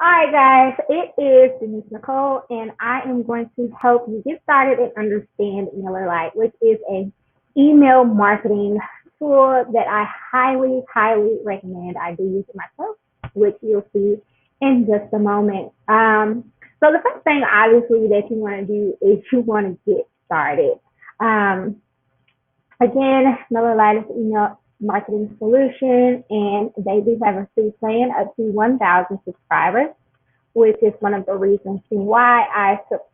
All right, guys, it is Denise Nicole, and I am going to help you get started and understand MailerLite, which is a email marketing tool that I highly, highly recommend. I do use it myself, which you'll see in just a moment. So the first thing, obviously, that you want to do is you want to get started. Um, Again, MailerLite is an email marketing solution, and they do have a free plan up to 1,000 subscribers, which is one of the reasons why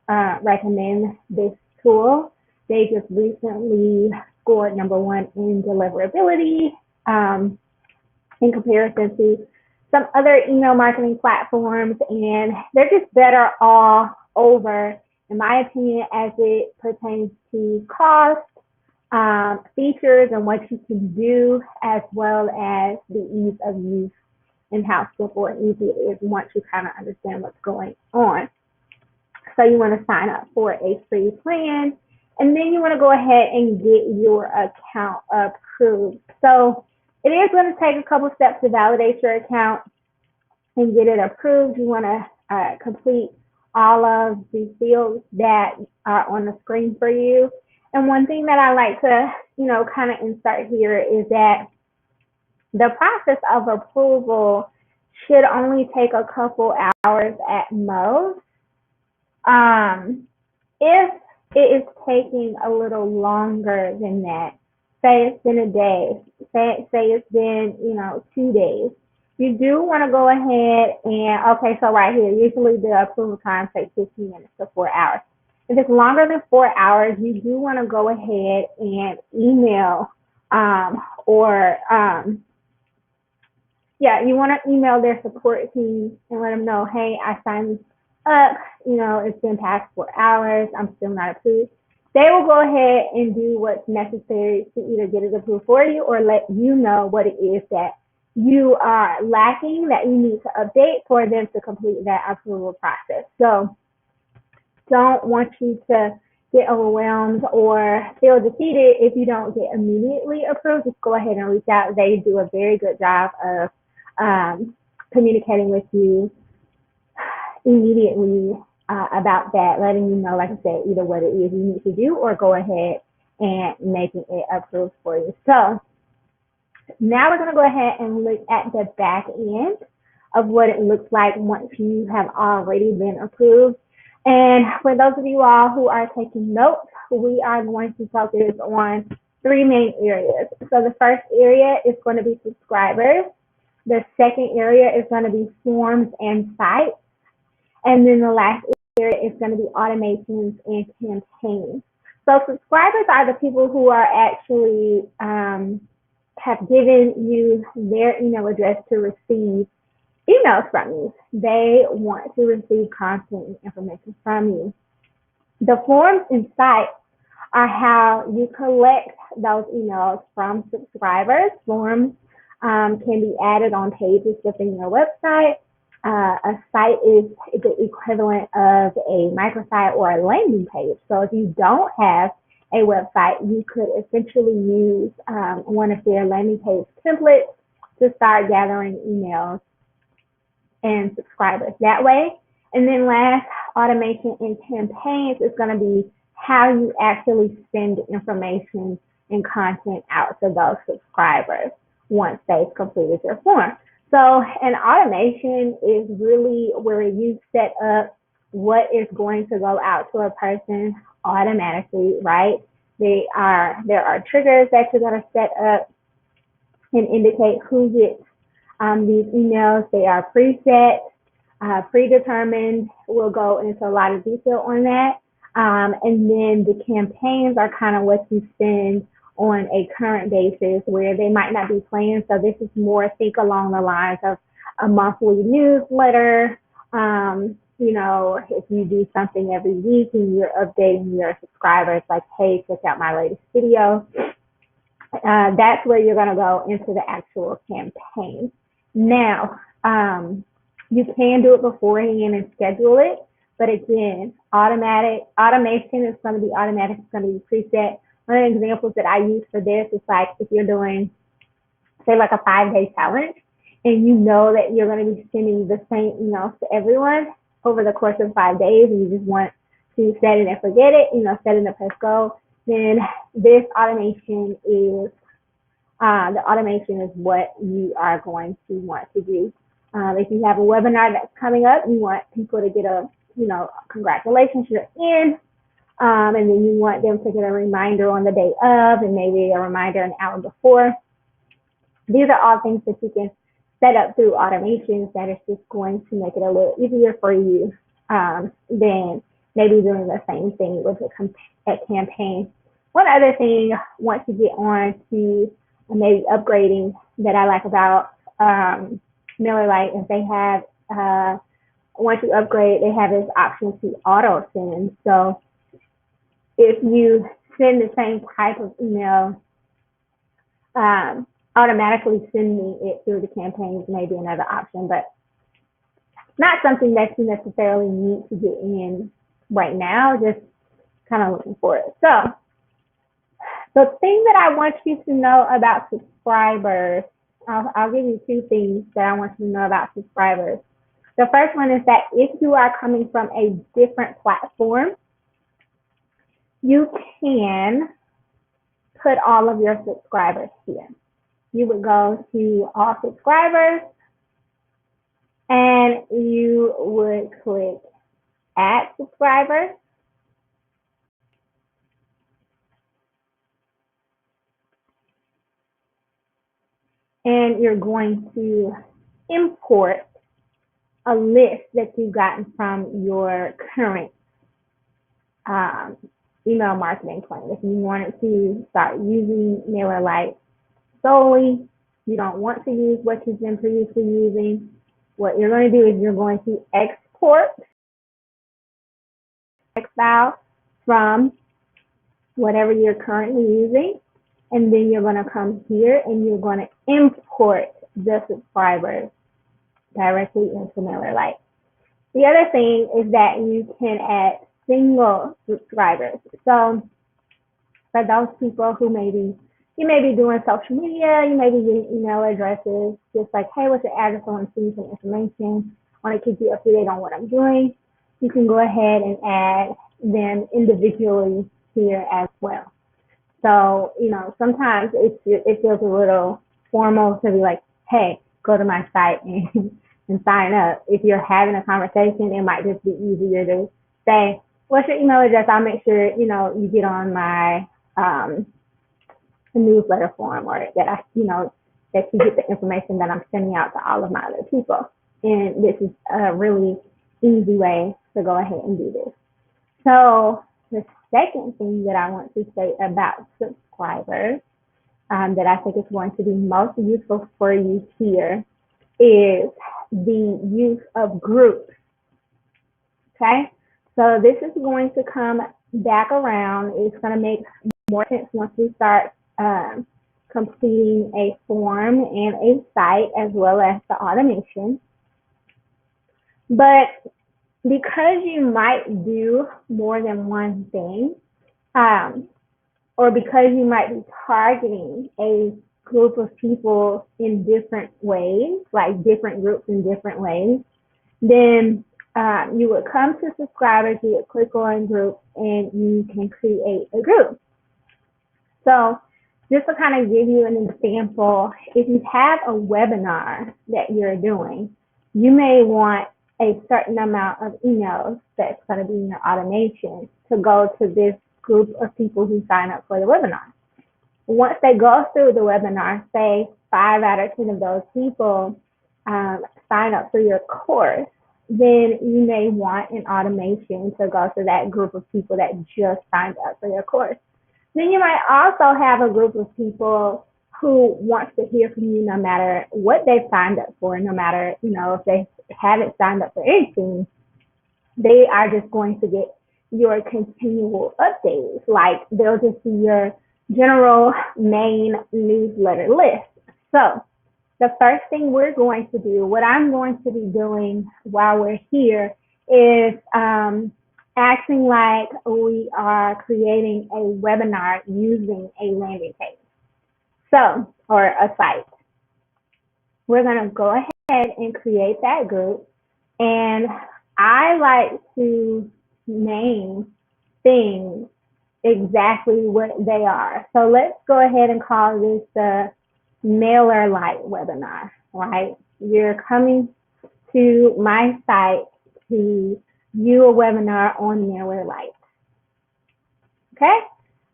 I recommend this tool. They just recently scored #1 in deliverability in comparison to some other email marketing platforms, and they're just better all over, in my opinion, as it pertains to cost, features, and what you can do, as well as the ease of use and how simple and easy it is once you kind of understand what's going on. So you want to sign up for a free plan, and then you want to go ahead and get your account approved. So it is going to take a couple steps to validate your account and get it approved. You want to complete all of the fields that are on the screen for you. And one thing that I like to, kind of insert here is that the process of approval should only take a couple hours at most. If it is taking a little longer than that, say it's been a day, say it's been, 2 days, you do want to go ahead and, okay, so right here, usually the approval time takes 15 minutes to 4 hours. If it's longer than 4 hours, you do want to go ahead and email or you want to email their support team and let them know, hey, I signed up, it's been past 4 hours, I'm still not approved. They will go ahead and do what's necessary to either get it approved for you or let you know what it is that you are lacking that you need to update for them to complete that approval process. So don't want you to get overwhelmed or feel defeated if you don't get immediately approved. Just go ahead and reach out. They do a very good job of communicating with you immediately about that, letting you know, like I said, either what it is you need to do or go ahead and making it approved for you. So now we're going to go ahead and look at the back end of what it looks like once you have already been approved. And for those of you all who are taking notes, we are going to focus on 3 main areas. So the first area is going to be subscribers. The second area is going to be forms and sites. And then the last area is going to be automations and campaigns. So subscribers are the people who are actually have given you their email address to receive emails from you. They want to receive content and information from you. The forms and sites are how you collect those emails from subscribers. Forms can be added on pages within your website. A site is the equivalent of a microsite or a landing page. So if you don't have a website, you could essentially use one of their landing page templates to start gathering emails and subscribers that way. And then last, automation and campaigns is going to be how you actually send information and content out to those subscribers once they've completed your form. So an automation is really where you set up what is going to go out to a person automatically, right? There are triggers that you're going to set up and indicate who gets these emails. They are preset, predetermined. We'll go into a lot of detail on that. And then the campaigns are kind of what you send on a current basis where they might not be planned. So this is more, think along the lines of a monthly newsletter. If you do something every week and you're updating your subscribers, like, hey, check out my latest video. That's where you're going to go into the actual campaign. Now, you can do it beforehand and schedule it. But again, automation is going to be automatic. It's going to be preset. One of the examples that I use for this is like if you're doing, say, like a 5-day challenge and you know that you're going to be sending the same emails to everyone over the course of 5 days, and you just want to set it and forget it, set it and press go, then this automation is the automation is what you are going to want to do. If you have a webinar that's coming up, you want people to get a, congratulations, you're in. And then you want them to get a reminder on the day of, and maybe a reminder an hour before. These are all things that you can set up through automations that is just going to make it a little easier for you than maybe doing the same thing with a campaign. One other thing, once you get on to maybe upgrading, that I like about MailerLite is they have, once you upgrade, they have this option to auto send. So if you send the same type of email, automatically sending it through the campaigns may be another option, but not something that you necessarily need to get in right now, just kind of looking for it. So the thing that I want you to know about subscribers, I'll give you two things that I want you to know about subscribers. The first one is that if you are coming from a different platform, you can put all of your subscribers here. You would go to all subscribers and you would click add subscribers. And you're going to import a list that you've gotten from your current email marketing plan. If you wanted to start using MailerLite solely, you don't want to use what you've been previously using, what you're going to do is you're going to export text file from whatever you're currently using, and then you're going to come here and you're going to import the subscribers directly into MailerLite. The other thing is that you can add single subscribers. So for those people who you may be doing social media, you may be getting email addresses, just like, hey, what's your address? I want to see some information. I want to keep you up to date on what I'm doing. You can go ahead and add them individually here as well. So, sometimes it feels a little formal to be like, hey, go to my site and sign up. If you're having a conversation, it might just be easier to say, what's your email address? I'll make sure, you get on my newsletter form, or that that you get the information that I'm sending out to all of my other people. And this is a really easy way to go ahead and do this. So the second thing that I want to say about subscribers that I think is going to be most useful for you here is the use of groups. Okay, so this is going to come back around. It's going to make more sense once we start completing a form and a site as well as the automation. But because you might do more than one thing, or because you might be targeting a group of people in different ways, like different groups in different ways, then you would come to subscribers, you would click on groups, and you can create a group. So just to kind of give you an example, if you have a webinar that you're doing, you may want a certain amount of emails that's going to be in your automation to go to this group of people who sign up for the webinar. Once they go through the webinar, say 5 out of 10 of those people sign up for your course, then you may want an automation to go to that group of people that just signed up for your course. Then you might also have a group of people who wants to hear from you no matter what they've signed up for, no matter, if they haven't signed up for anything, they are just going to get your continual updates. Like they'll just see your general main newsletter list. So the first thing we're going to do, what I'm going to be doing while we're here is acting like we are creating a webinar using a landing page. So, or a site. we're going to go ahead and create that group. And I like to name things exactly what they are. So let's go ahead and call this the MailerLite webinar, right? You're coming to my site to view a webinar on MailerLite. Okay,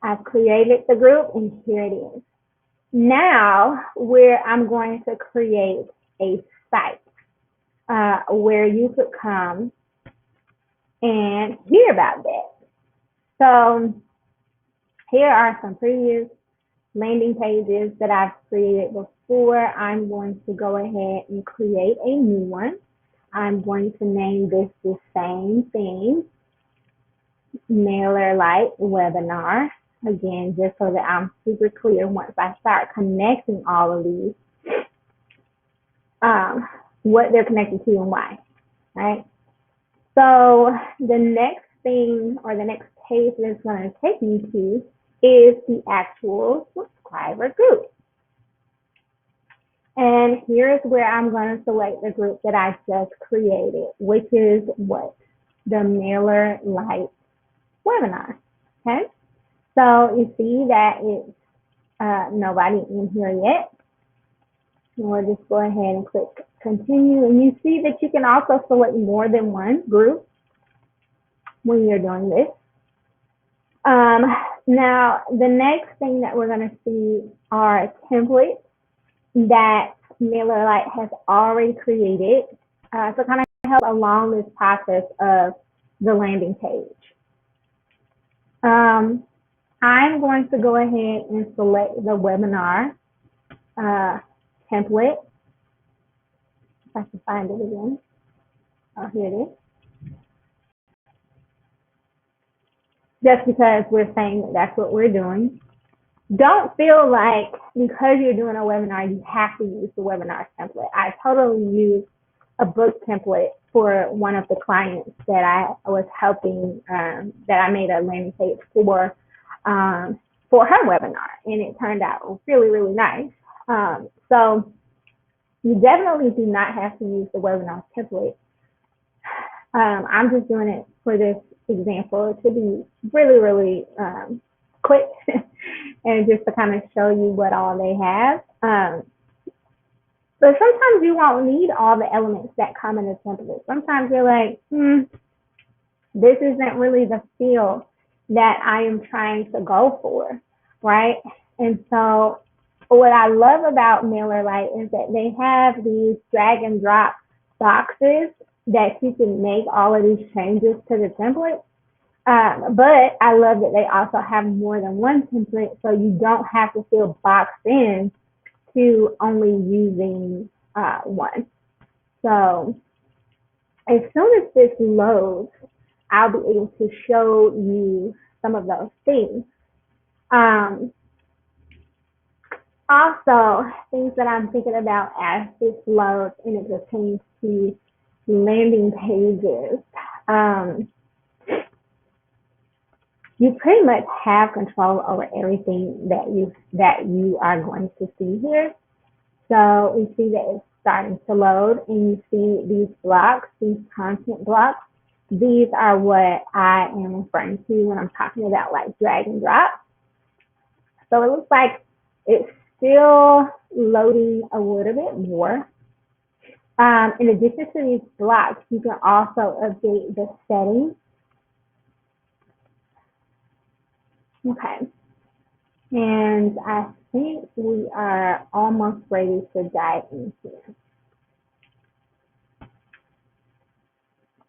I've created the group and here it is. Now I'm going to create a site where you could come and hear about that. So here are some previous landing pages that I've created before. I'm going to go ahead and create a new one. I'm going to name this the same thing, MailerLite webinar. Again, just so that I'm super clear once I start connecting all of these, what they're connected to and why, right? So the next thing or the next page that it's going to take me to is the actual subscriber group. And here's where I'm going to select the group that I just created, which is what? The MailerLite webinar, okay? So you see that it's nobody in here yet. And we'll just go ahead and click continue. And you see that you can also select more than one group when you're doing this. Now, the next thing that we're going to see are templates that MailerLite has already created to kind of help along this process of the landing page. I'm going to go ahead and select the webinar template. If I can find it again. Oh, here it is. Just because we're saying that that's what we're doing. Don't feel like because you're doing a webinar, you have to use the webinar template. I totally used a book template for one of the clients that I was helping, that I made a landing page for her webinar, and it turned out really, really nice. So you definitely do not have to use the webinar template. I'm just doing it for this example to be really, really quick and just to kind of show you what all they have. But sometimes you won't need all the elements that come in a template. Sometimes you're like, this isn't really the feel that I am trying to go for, right? And so what I love about MailerLite is that they have these drag and drop boxes that you can make all of these changes to the template. But I love that they also have more than one template, so you don't have to feel boxed in to only using one. So as soon as this loads, I'll be able to show you some of those things. Also, things that I'm thinking about as this loads and it pertains to landing pages. You pretty much have control over everything that you are going to see here. So we see that it's starting to load, and you see these blocks, these content blocks. These are what I am referring to when I'm talking about like drag and drop. So it looks like it's still loading a little bit more. In addition to these blocks, you can also update the settings. Okay. And I think we are almost ready to dive in here.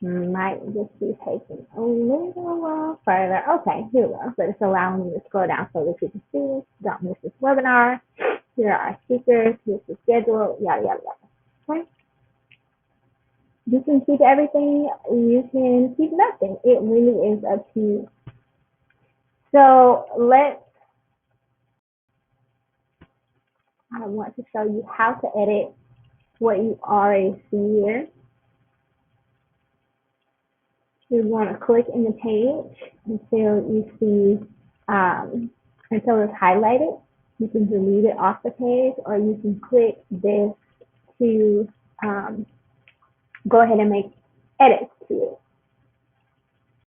Might just be taking a little while further. Okay, here we go. But it's allowing me to scroll down so that you can see. Don't miss this webinar. Here are our speakers. Here's the schedule. Yada, yada, yada. Okay. You can keep everything. You can keep nothing. It really is up to you. So I want to show you how to edit what you already see here. You want to click in the page until you see, until it's highlighted. You can delete it off the page, or you can click this to go ahead and make edits to it.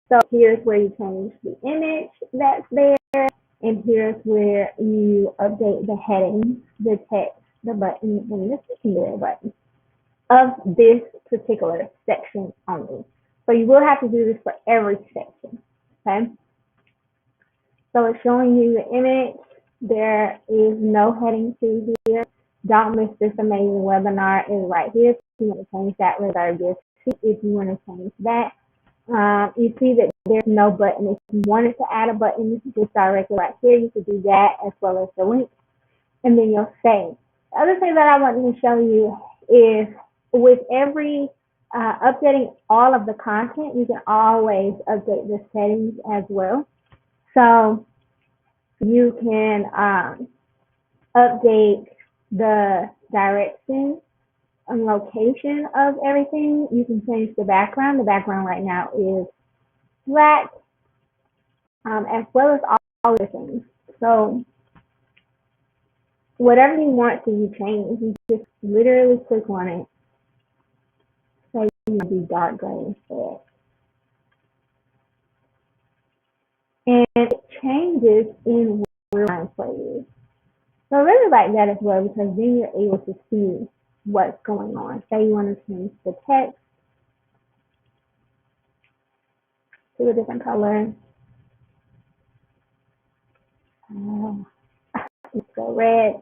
So here's where you change the image that's there, and here's where you update the headings, the text, the button, and the secondary button of this particular section only. So you will have to do this for every section, okay? So it's showing you the image. There is no heading 2 here. Don't miss this amazing webinar is right here. If you want to change that, reserve your seat if you want to change that. You see that there's no button. If you wanted to add a button, just directly right here, you could do that as well as the link, and then you'll save. The other thing that I wanted to show you is with every updating all of the content, you can always update the settings as well. So you can update the direction and location of everything. You can change the background. The background right now is black, as well as all the things. So whatever you want to change, you just literally click on it. So you might be dark gray instead. And it changes in real time for you. So I really like that as well, because then you're able to see what's going on. Say you want to change the text to a different color. Let's go red.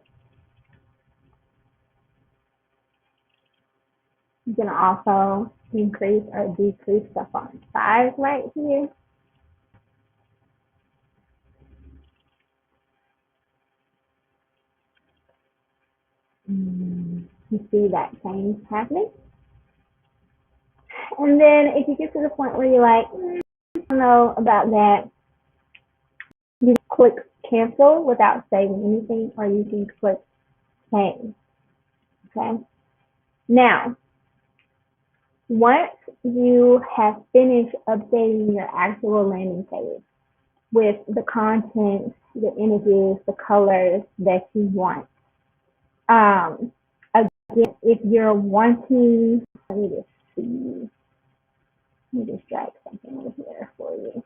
You can also increase or decrease the font size right here. You see that change happening. And then if you get to the point where you're like, I don't know about that, you click cancel without saving anything, or you can click change. Okay. Now, once you have finished updating your actual landing page with the content, the images, the colors that you want, again, if you're wanting, let me just see, let me just drag something over here for you.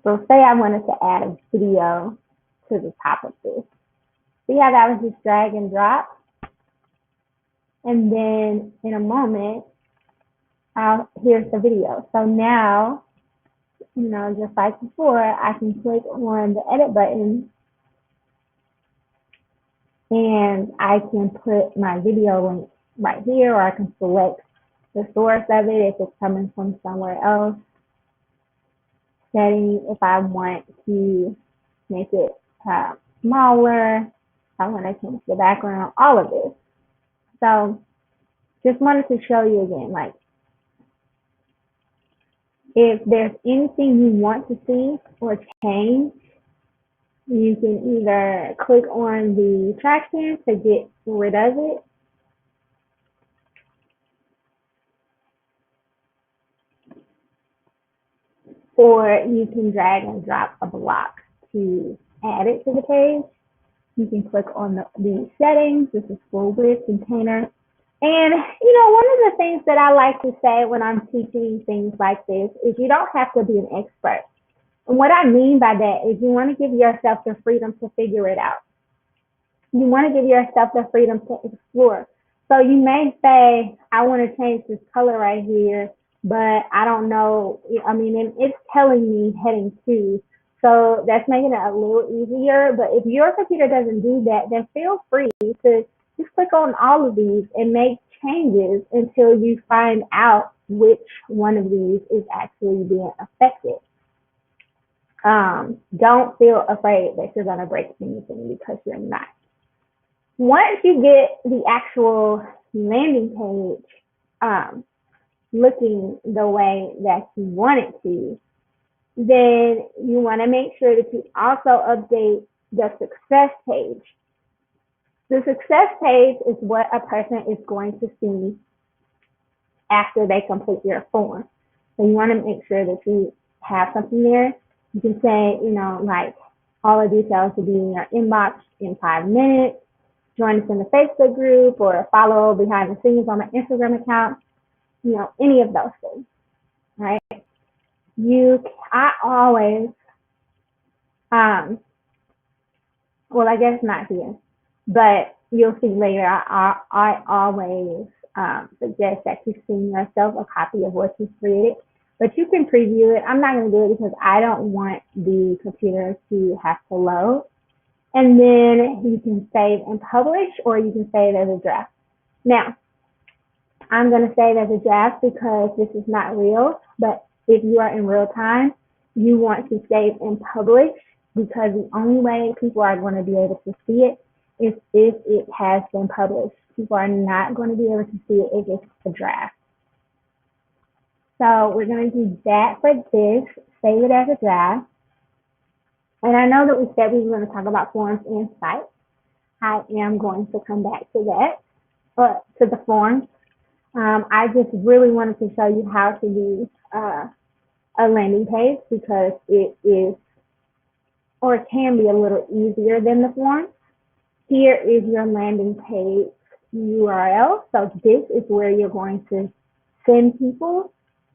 So say I wanted to add a video to the top of this. See how that was just drag and drop? And then in a moment, here's the video. So now, just like before, I can click on the edit button and I can put my video link right here, or I can select the source of it if it's coming from somewhere else. Setting if I want to make it smaller, I want to change the background, all of this. So just wanted to show you again, like, if there's anything you want to see or change, you can either click on the trackpad to get rid of it, or you can drag and drop a block to add it to the page. You can click on the settings. This is full width container. And, one of the things that I like to say when I'm teaching things like this is you don't have to be an expert. And what I mean by that is you want to give yourself the freedom to figure it out. You want to give yourself the freedom to explore. So you may say, I want to change this color right here, but I don't know. And it's telling me heading 2. So that's making it a little easier. But if your computer doesn't do that, then feel free to just click on all of these and make changes until you find out which one of these is actually being affected. Don't feel afraid that you're going to break anything, because you're not. Once you get the actual landing page looking the way that you want it to, then you want to make sure that you also update the success page. The success page is what a person is going to see after they complete your form. So you want to make sure that you have something there. You can say, like, all the details will be in your inbox in 5 minutes. join us in the Facebook group or follow behind the scenes on my Instagram account, any of those things, right? I always, well, I guess not here, but you'll see later, I always suggest that you send yourself a copy of what you've created, but you can preview it. I'm not going to do it because I don't want the computer to have to load. And then you can save and publish, or you can save as a draft. Now, I'm going to save as a draft because this is not real, but if you are in real time, you want to save and publish, because the only way people are going to be able to see it is if it has been published. People are not going to be able to see it if it's a draft. So we're going to do that for this, save it as a draft. And I know that we said we were going to talk about forms and sites. I am going to come back to that, to the forms. I just really wanted to show you how to do a landing page, because it is, or it can be, a little easier than the forms. Here is your landing page URL. So this is where you're going to send people.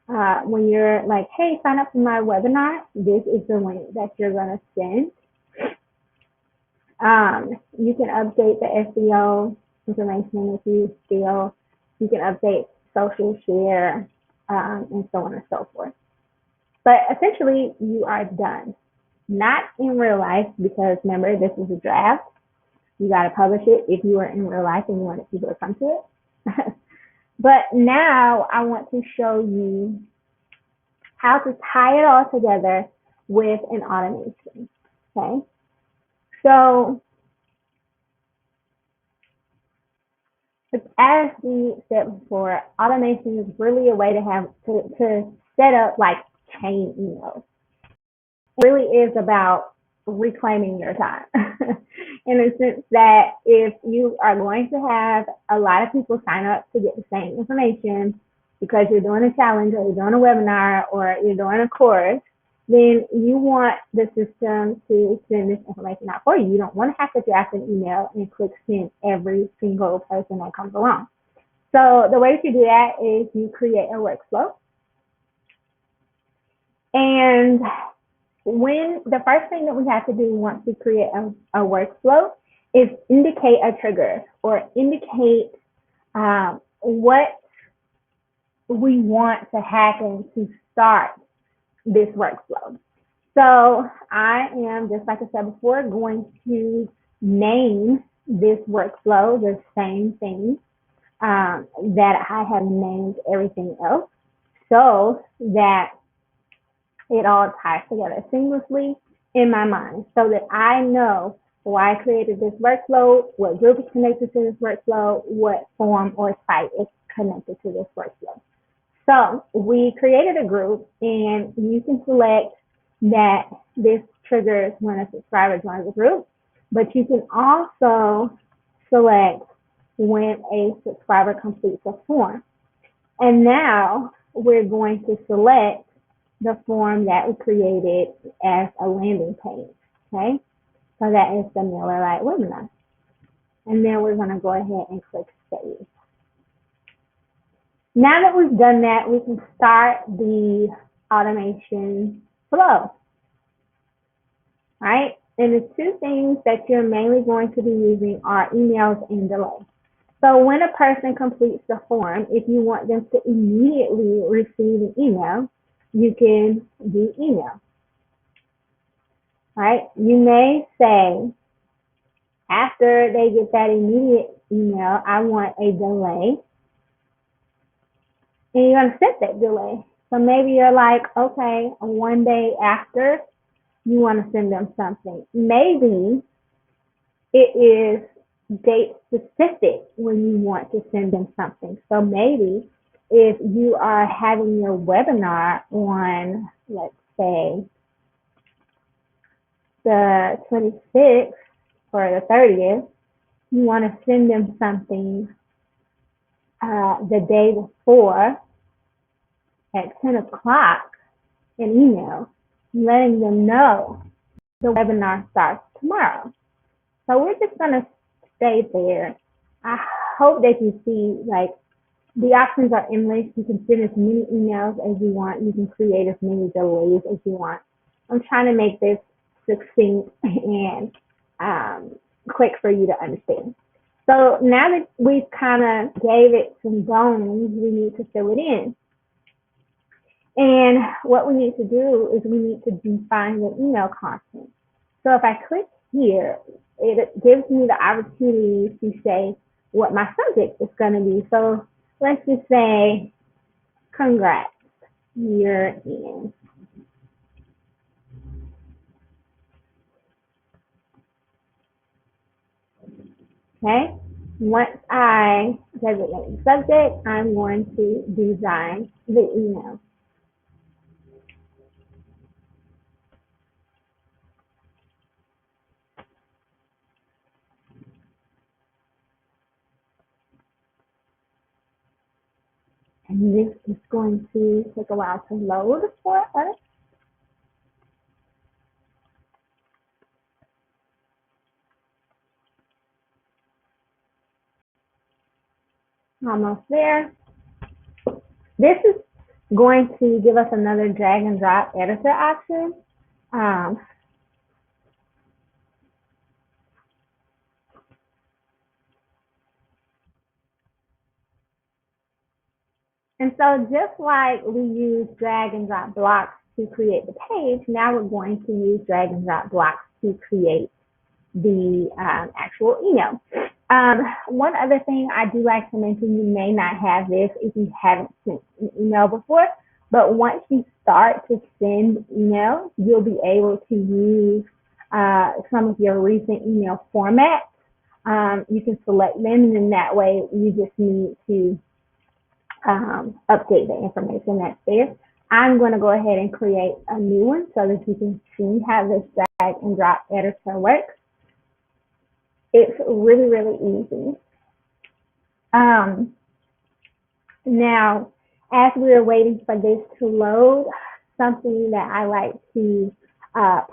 When you're like, hey, sign up for my webinar, this is the link that you're going to send. You can update the SEO information if you feel. You can update social share, and so on and so forth. But essentially, you are done. Not in real life, because remember, this is a draft. You got to publish it if you are in real life and you want people to come to it. But now I want to show you how to tie it all together with an automation. Okay, so as we said before, automation is really a way to set up like chain emails. It really is about reclaiming your time in the sense that if you are going to have a lot of people sign up to get the same information because you're doing a challenge, or you're doing a webinar, or you're doing a course, then you want the system to send this information out for you. You don't want to have to draft an email and click send every single person that comes along. So the way to do that is you create a workflow. And when the first thing that we have to do once we create a workflow is indicate a trigger, or indicate what we want to happen to start this workflow. So I am, just like I said before, going to name this workflow the same thing that I have named everything else, so that it all ties together seamlessly in my mind, so that I know why I created this workflow, what group is connected to this workflow, what form or site is connected to this workflow. So we created a group, and you can select that this triggers when a subscriber joins the group, but you can also select when a subscriber completes a form. And now we're going to select the form that we created as a landing page, okay? So that is the MailerLite webinar. And then we're going to go ahead and click Save. Now that we've done that, we can start the automation flow, right? And the two things that you're mainly going to be using are emails and delay. So when a person completes the form, if you want them to immediately receive an email, you can do email, right? You may say, after they get that immediate email, I want a delay. And you're going to set that delay. So maybe you're like, okay, one day after, you want to send them something. Maybe it is date specific when you want to send them something. So maybe if you are having your webinar on, let's say, the 26th or the 30th, you want to send them something the day before at 10 o'clock, an email, letting them know the webinar starts tomorrow. So we're just going to stay there. I hope that you see, like, the options are endless. You can send as many emails as you want. You can create as many delays as you want. I'm trying to make this succinct and quick for you to understand. So now that we've kind of gave it some bones, we need to fill it in. And what we need to do is we need to define the email content. So if I click here, it gives me the opportunity to say what my subject is going to be. So let's just say, congrats, you're in. Okay. Once I designate the subject, I'm going to design the email. And this is going to take a while to load for us. Almost there. This is going to give us another drag and drop editor option. And so just like we use drag and drop blocks to create the page, now we're going to use drag and drop blocks to create the actual email. One other thing I do like to mention, you may not have this if you haven't sent an email before, but once you start to send emails, you'll be able to use some of your recent email formats. You can select them, and in that way, you just need to update the information that's there. I'm going to go ahead and create a new one so that you can see how this drag and drop editor works. It's really, really easy. Now, as we're waiting for this to load, something that I like to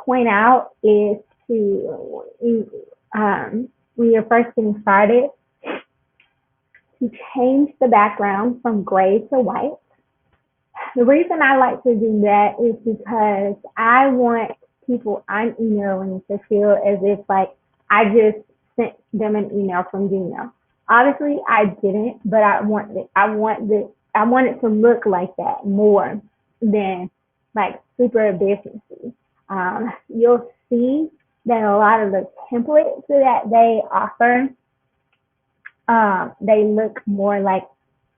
point out is to, when you're first getting started, to change the background from gray to white. The reason I like to do that is because I want people I'm emailing to feel as if like I just sent them an email from Gmail. Obviously, I didn't, but I want it to look like that more than like super businessy. You'll see that a lot of the templates that they offer, they look more like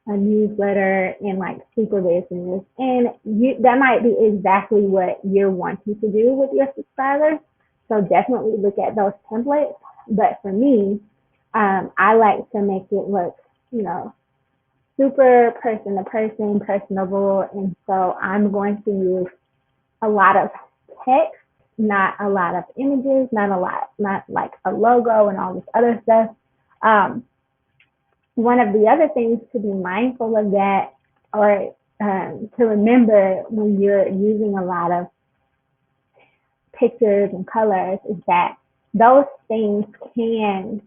a newsletter and like super business, and that might be exactly what you're wanting to do with your subscribers. So definitely look at those templates. But for me, I like to make it look, super person to person, personable, and so I'm going to use a lot of text, not a lot of images, not like a logo and all this other stuff. One of the other things to be mindful of that, or to remember when you're using a lot of pictures and colors, is that those things can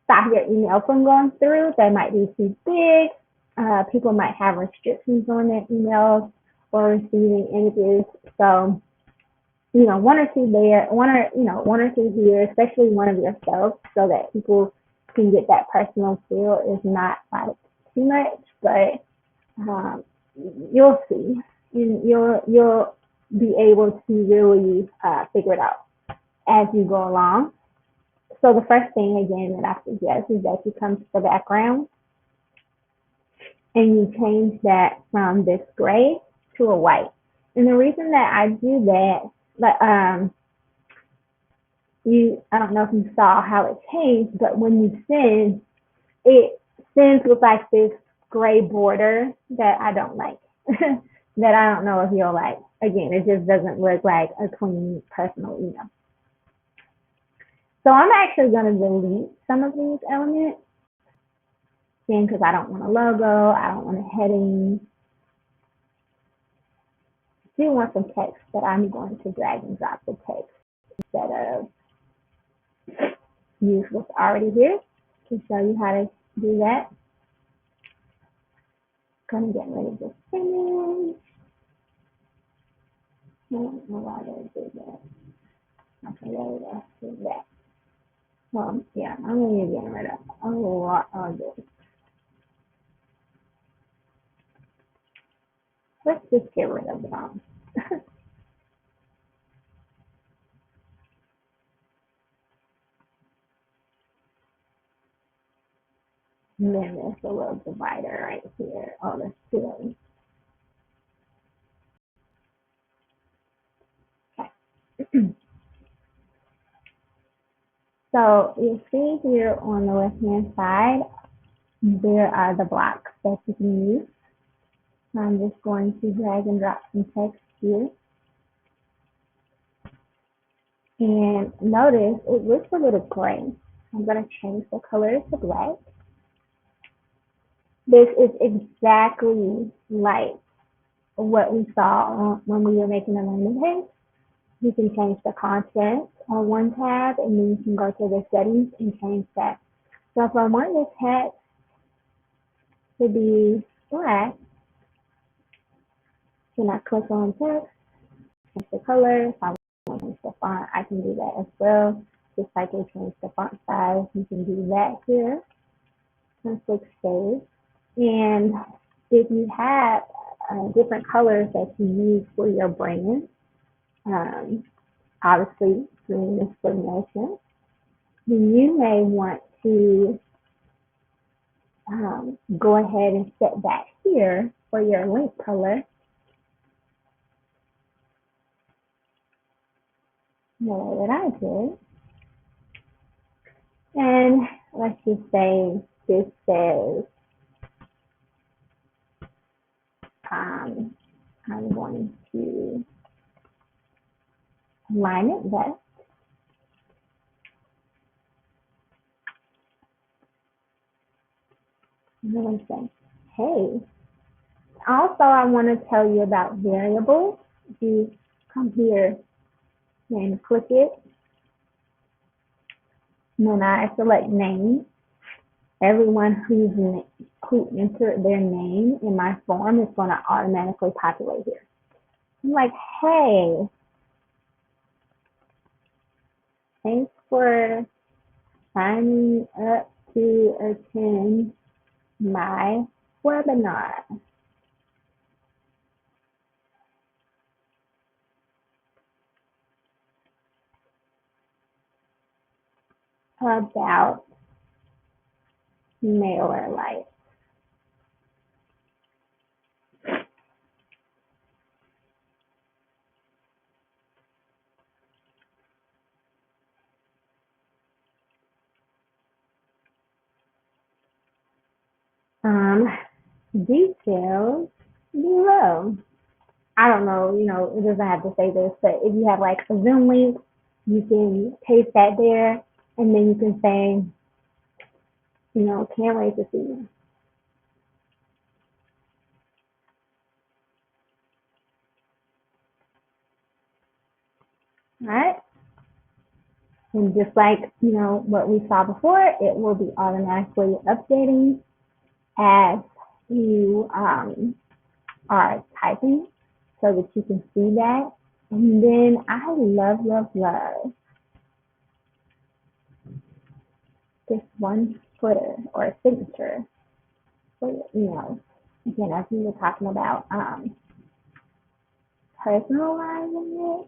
stop your email from going through. They might be too big. People might have restrictions on their emails or receiving images. So, one or two there, one or two here, especially one of yourself, so that people can get that personal feel, is not like too much, but you'll see, and you'll be able to really figure it out as you go along. So the first thing again that I suggest is that you come to the background and you change that from this gray to a white. And the reason that I do that, I don't know if you saw how it changed, but when you send, it sends with like this gray border that I don't like, that I don't know if you'll like. Again, it just doesn't look like a clean personal email. So I'm actually going to delete some of these elements, again, because I don't want a logo, I don't want a heading. I do want some text, but I'm going to drag and drop the text instead of use what's already here. to show you how to do that. Gonna get rid of this image. I don't know why they did that. Okay, there we go. Do that. Well, yeah, I'm gonna be getting rid of a lot of this. Let's just get rid of them. And then there's a little divider right here. Oh, that's silly. Okay. So you see here on the left hand side, there are the blocks that you can use. I'm just going to drag and drop some text here. And notice it looks a little gray. I'm going to change the color to black. This is exactly like what we saw when we were making a landing page. You can change the content on one tab, and then you can go to the settings and change that. So if I want this text to be black, then I click on text, change the color. If I want to change the font, I can do that as well. Just like I change the font size, you can do that here. And click save. And if you have different colors that you use for your brand, obviously during this promotion, then you may want to go ahead and set that here for your link color. The way that I did. And let's just say this says, I'm going to align it best. I'm going to say, hey. Also, I want to tell you about variables. If you come here and click it, and then I select name. Everyone who entered their name in my form is going to automatically populate here. I'm like, hey, thanks for signing up to attend my webinar about MailerLite. Details below. I don't know, it doesn't have to say this, but if you have like a Zoom link, you can paste that there, and then you can say, can't wait to see you. All right. And just like, what we saw before, it will be automatically updating as you are typing so that you can see that. And then I love this one footer or signature for your emails. Again, as we were talking about personalizing it.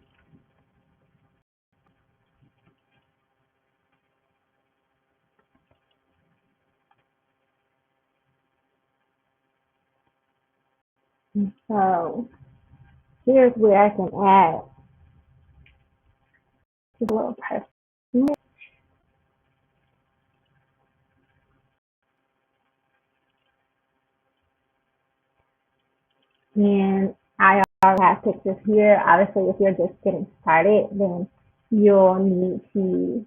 And so here's where I can add just a little person. And I already have pictures here. Obviously, if you're just getting started, then you'll need to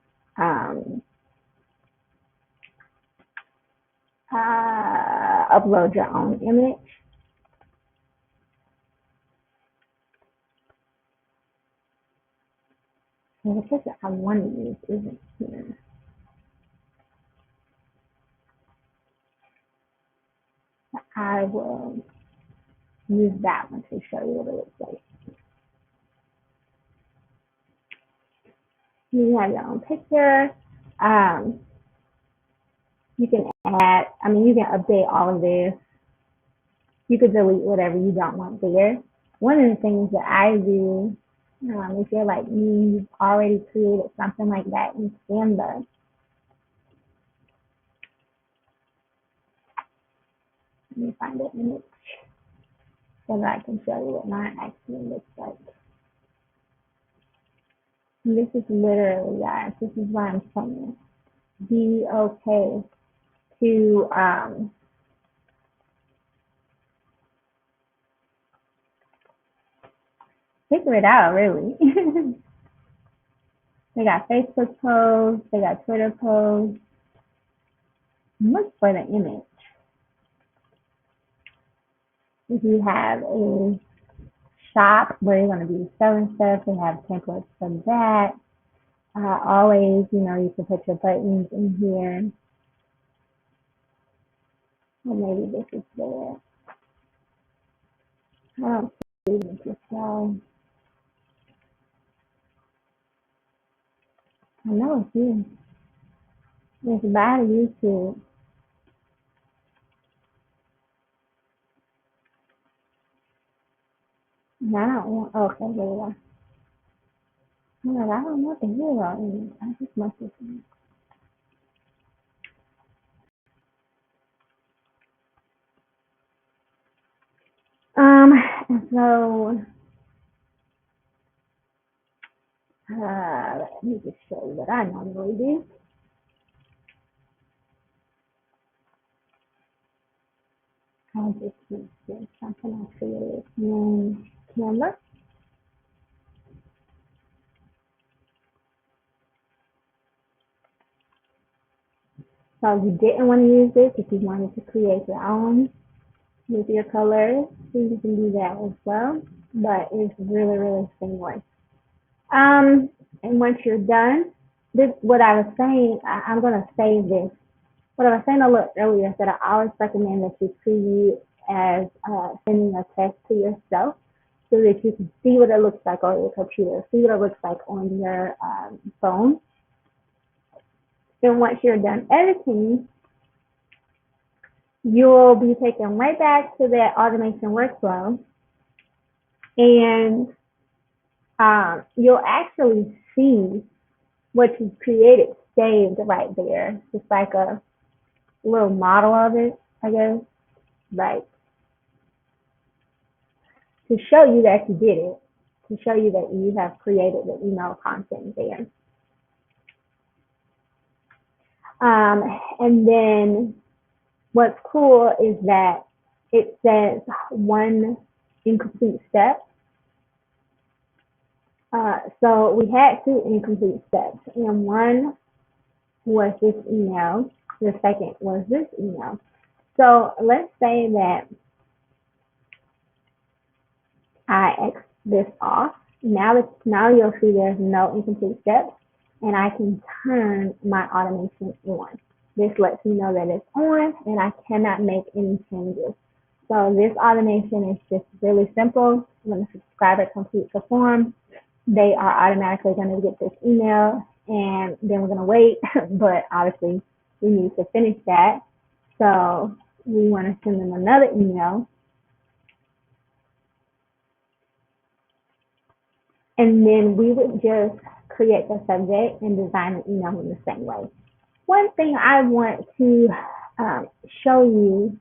upload your own image. And the picture I want to use isn't here. I will use that one to show you what it looks like. You have your own picture. You can add, you can update all of this. You could delete whatever you don't want there. One of the things that I do, if you're like me, you've already created something like that in Canva. Let me find an image so that I can show you what mine actually looks like. And this is literally, guys, this is what I'm saying. Be okay to figure it out, really. They got Facebook posts, they got Twitter posts. Look for the image. If you have a shop where you're going to be selling stuff, they have templates for that. Always, you can put your buttons in here. Or maybe this is there. I don't see it, so I know it's you. It's by YouTube. And I don't want, okay, there we go. I'm like, I don't want the hero image. I just want this one. And so, let me just show you what I normally do. I'll just use this, something I created in Canva. So if you didn't want to use this, if you wanted to create your own with your colors, you can do that as well. But it's really, really seamless. And once you're done, this what I was saying, I'm gonna save this. What I was saying a little earlier is that I always recommend that you preview as sending a text to yourself so that you can see what it looks like on your computer, see what it looks like on your phone. Then once you're done editing, you'll be taken right back to that automation workflow, and you'll actually see what you've created saved right there, just like a little model of it, I guess, right? To show you that you did it, to show you that you have created the email content there. And then what's cool is that it says one incomplete step. So we had two incomplete steps, and one was this email, the second was this email. So let's say that I X this off. Now you'll see there's no incomplete steps, and I can turn my automation on. This lets me know that it's on, and I cannot make any changes. So this automation is just really simple. When the subscriber completes the form, they are automatically going to get this email, and then we're going to wait. But obviously, we need to finish that. So we want to send them another email. And then we would just create the subject and design the email in the same way. One thing I want to show you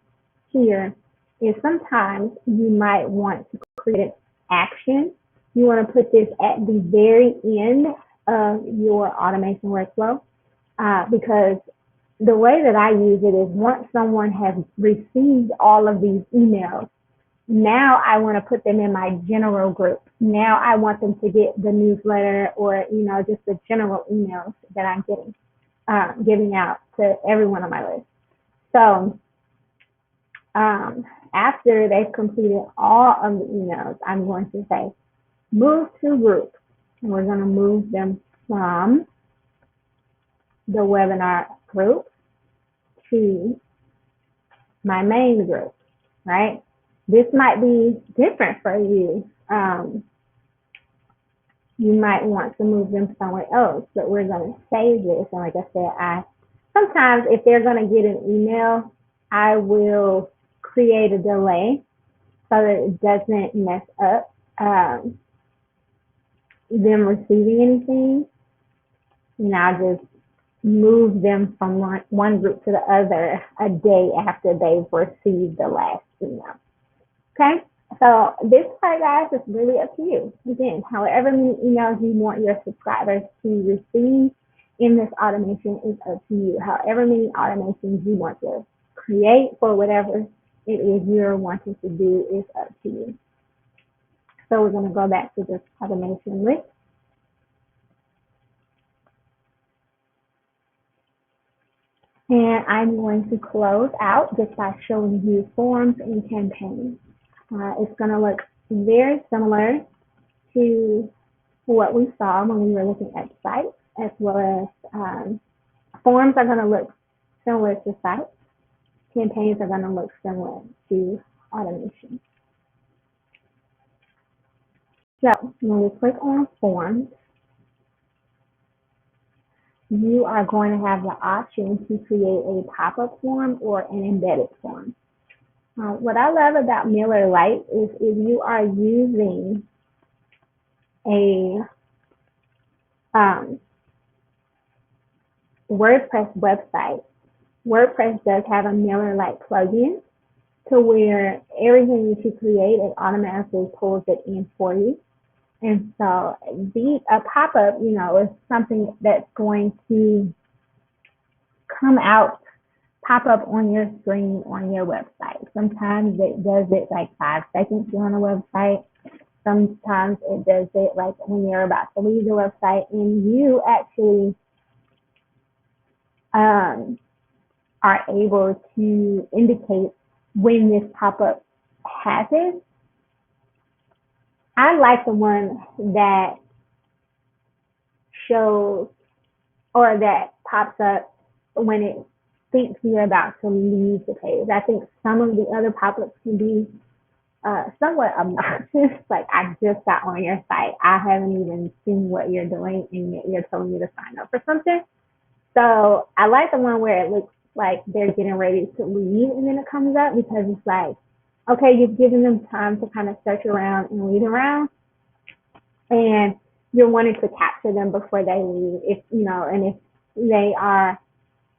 here is sometimes you might want to create an action. You want to put this at the very end of your automation workflow because the way that I use it is once someone has received all of these emails, now I want to put them in my general group. Now I want them to get the newsletter or, just the general emails that I'm giving out to everyone on my list. So after they've completed all of the emails, I'm going to say, move to group. And we're going to move them from the webinar group to my main group. right? This might be different for you. You might want to move them somewhere else, but we're going to save this. And like I said, sometimes if they're going to get an email, I will create a delay so that it doesn't mess up them receiving anything. And I'll just move them from one group to the other a day after they've received the last email. Okay? So this part, guys, is really up to you. Again, however many emails you want your subscribers to receive in this automation is up to you. However many automations you want to create for whatever it is you're wanting to do is up to you. So we're going to go back to this automation list. And I'm going to close out just by showing you forms and campaigns. It's going to look very similar to what we saw when we were looking at sites, as well as forms are going to look similar to sites. Campaigns are going to look similar to automation. So when we click on forms, you are going to have the option to create a pop-up form or an embedded form. What I love about MailerLite is if you are using a WordPress website, WordPress does have a MailerLite plugin to where everything that you create, it automatically pulls it in for you. And so a pop-up, is something that's going to come out, pop up on your screen on your website. Sometimes it does it like 5 seconds you're on a website. Sometimes it does it like when you're about to leave the website and you actually are able to indicate when this pop-up happens. I like the one that shows or that pops up when it thinks you're about to leave the page. I think some of the other pop-ups can be somewhat obnoxious. Like, I just got on your site. I haven't even seen what you're doing, and yet you're telling me to sign up for something. So I like the one where it looks like they're getting ready to leave, and then it comes up, because it's like, okay, you've given them time to kind of search around and read around, and you're wanting to capture them before they leave. And if they are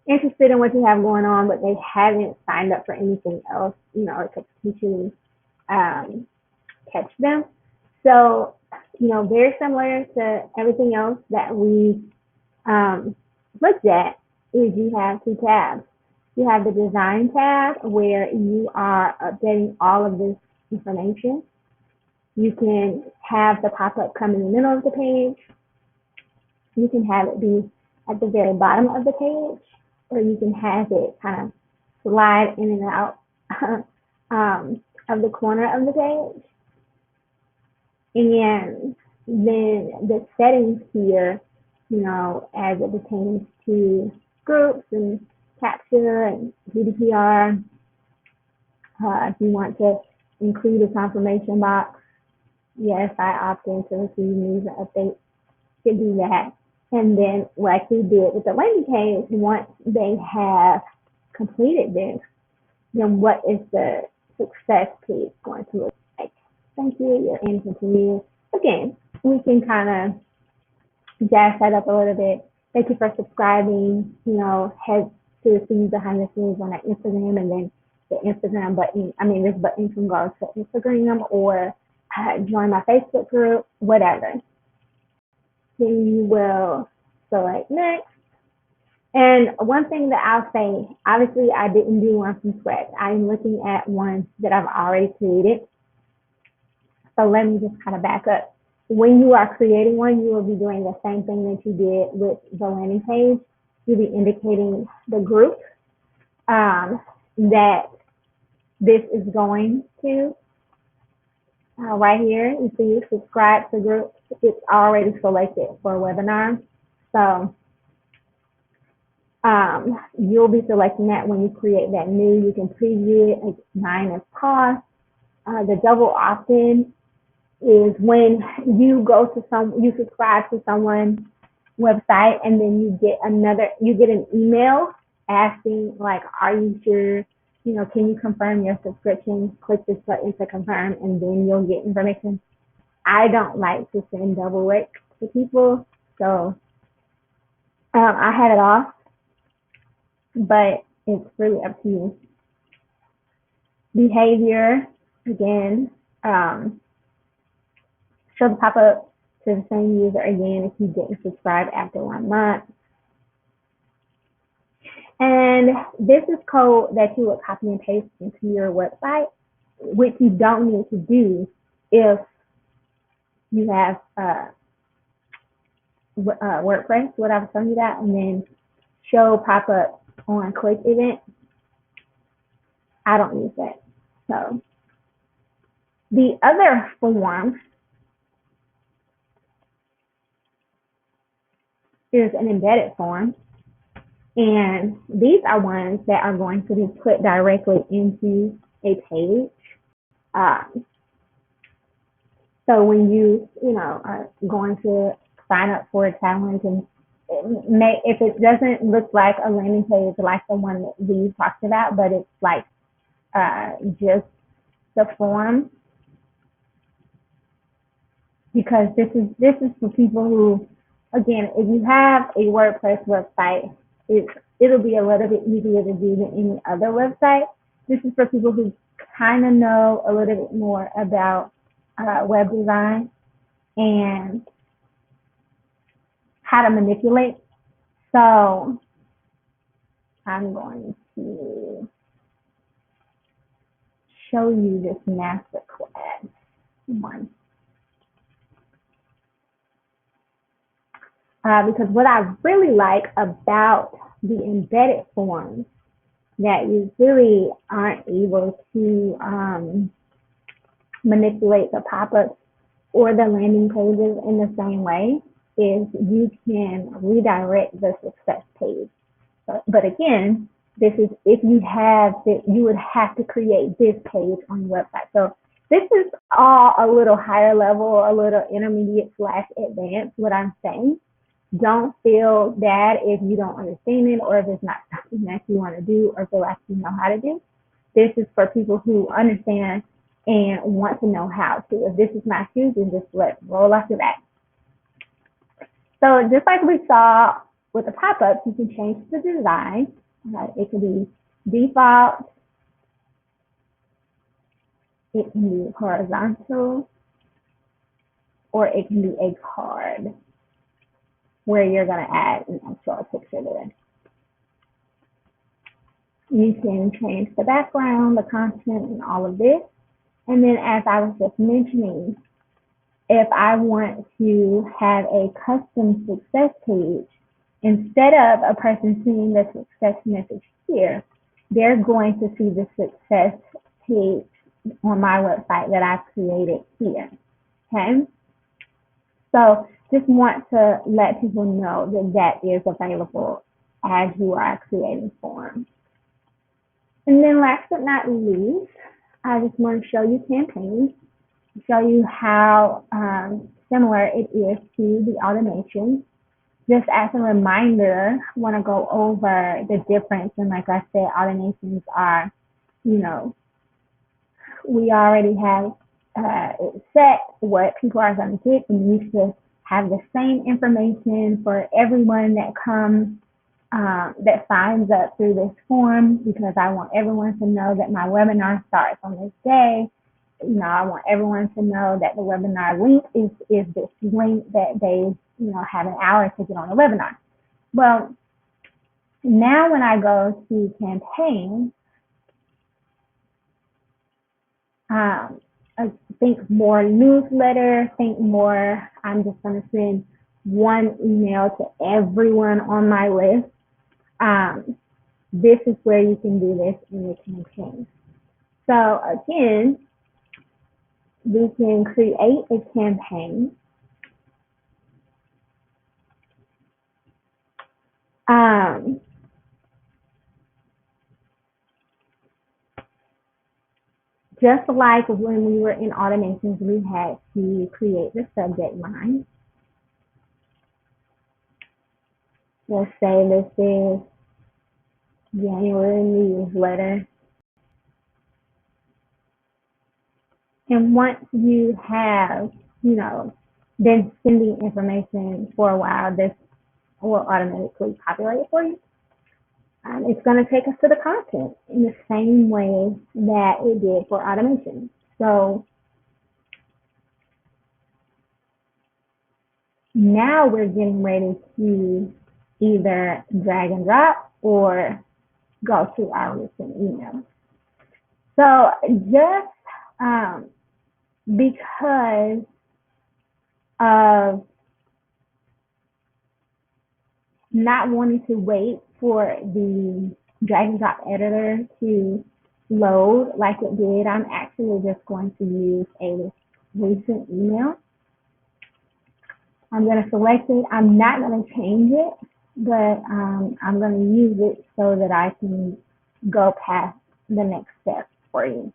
interested in what you have going on, but they haven't signed up for anything else, it could potentially catch them. So, very similar to everything else that we looked at, is you have 2 tabs. You have the design tab where you are updating all of this information. You can have the pop-up come in the middle of the page. You can have it be at the very bottom of the page, or you can have it kind of slide in and out of the corner of the page. And then the settings here, as it pertains to groups and capture and GDPR, if you want to include a confirmation box, yes, I opt in to receive news and updates, to do that. And then, like we did with the landing page, once they have completed this, then what is the success page going to look like? Thank you, you're in, continue. Again, we can kind of jazz that up a little bit. Thank you for subscribing, head to see behind the scenes on that Instagram, and then the Instagram button, this button can go to Instagram or join my Facebook group, whatever. Then you will select next. And one thing that I'll say, obviously I didn't do one from scratch. I'm looking at ones that I've already created. So let me just kind of back up. When you are creating one, you will be doing the same thing that you did with the landing page. You'll be indicating the group that this is going to. Right here, you see subscribe to groups. It's already selected for a webinar. So You'll be selecting that when you create that new. You can preview it. It's 9 is cost. The double opt-in is when you go to you subscribe to someone's website, and then you get an email asking, like, are you sure, can you confirm your subscription? Click this button to confirm, and then you'll get information. I don't like to send double work to people, so I had it off, but it's really up to you. Behavior, again, show the pop-up to the same user again if you didn't subscribe after 1 month. And this is code that you would copy and paste into your website, which you don't need to do if you have WordPress, what I was telling you that, and then show pop-up on click event. I don't use that. So the other form is an embedded form, and these are ones that are going to be put directly into a page. So when you are going to sign up for a challenge, and if it doesn't look like a landing page like the one that we talked about, but it's like just the form, because this is for people who, again, if you have a WordPress website, it'll be a little bit easier to do than any other website. This is for people who kind of know a little bit more about web design and how to manipulate. So I'm going to show you this master class one. Because what I really like about the embedded forms that you really aren't able to manipulate the pop-ups or the landing pages in the same way is you can redirect the success page. But again, this is if you have that, you would have to create this page on your website. So this is all a little higher level, a little intermediate / advanced, what I'm saying. Don't feel bad if you don't understand it or if it's not something that you want to do or feel like you know how to do. This is for people who understand and want to know how to. If this is not you, then just roll off your back. So just like we saw with the pop-ups, you can change the design. It can be default. It can be horizontal, or it can be a card where you're going to add an actual picture there. You can change the background, the content, and all of this. And then, as I was just mentioning, if I want to have a custom success page, instead of a person seeing the success message here, they're going to see the success page on my website that I've created here. Okay? So just want to let people know that that is available as you are creating forms. And then last but not least, I just want to show you campaigns, show you how similar it is to the automation. Just as a reminder, I want to go over the difference. And like I said, automations are, we already have it set what people are going to get, and you should have the same information for everyone that comes, that signs up through this form, because I want everyone to know that my webinar starts on this day. I want everyone to know that the webinar link is this link that they, have an hour to get on the webinar. Well, now when I go to campaign, I think more newsletter, think more, I'm just going to send one email to everyone on my list. This is where you can do this in the campaign. So again, we can create a campaign. just like when we were in automations, we had to create the subject line. Let's say this is January newsletter. And once you have, been sending information for a while, this will automatically populate it for you. It's going to take us to the content in the same way that it did for automation. So now we're getting ready to either drag and drop or go to our recent email. So just because of not wanting to wait for the drag and drop editor to load like it did, I'm actually just going to use a recent email. I'm going to select it. I'm not going to change it, but I'm going to use it so that I can go past the next step for you.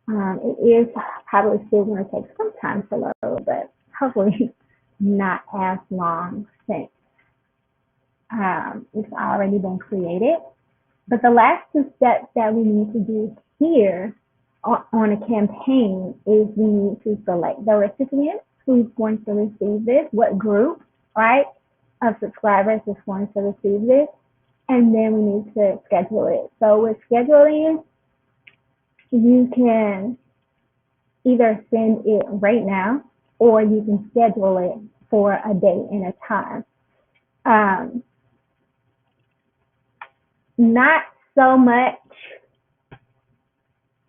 It is probably still going to take some time to load, but hopefully not as long since it's already been created. But the last two steps that we need to do here on a campaign is we need to select the recipient who's going to receive this, what group, right, of subscribers is going to receive this, and then we need to schedule it. So with scheduling, you can either send it right now or you can schedule it for a date and a time. Not so much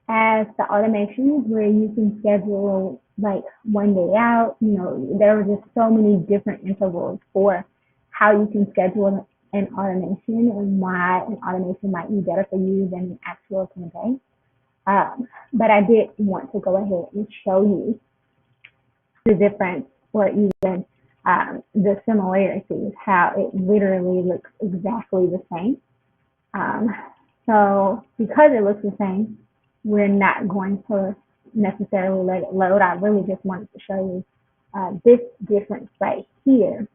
as the automations where you can schedule like one day out. There are just so many different intervals for how you can schedule an automation and why an automation might be better for you than an actual campaign. But I did want to go ahead and show you the difference or even the similarities, how it literally looks exactly the same. So because it looks the same, we're not going to necessarily let it load. I really just wanted to show you this difference right here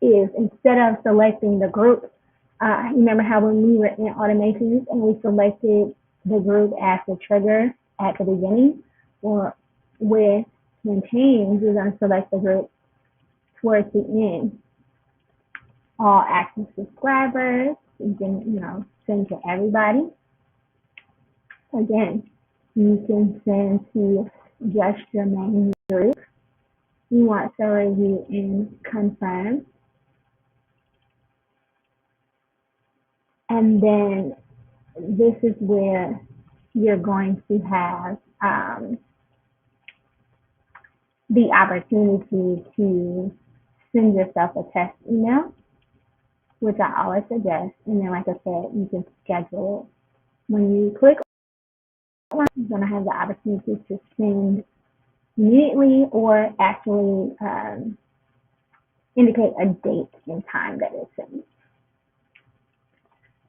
is instead of selecting the group, remember how when we were in automations and we selected the group as the trigger at the beginning, or with campaigns, we're going to select the group towards the end. All active subscribers, you can, send to everybody. Again, you can send to just your main group. You want to review and confirm. And then this is where you're going to have the opportunity to send yourself a test email, which I always suggest. And then, like I said, you can schedule it. When you click on it, you're going to have the opportunity to send immediately or actually indicate a date and time that it's sent.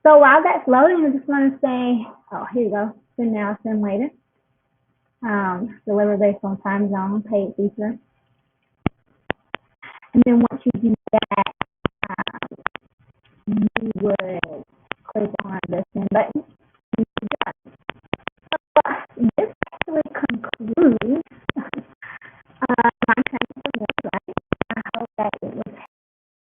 So while that's loading, I just want to say, oh, here you go, send now, send later. Deliver based on time zone, paid feature. And then once you do that, you would click on the send button. So this actually concludes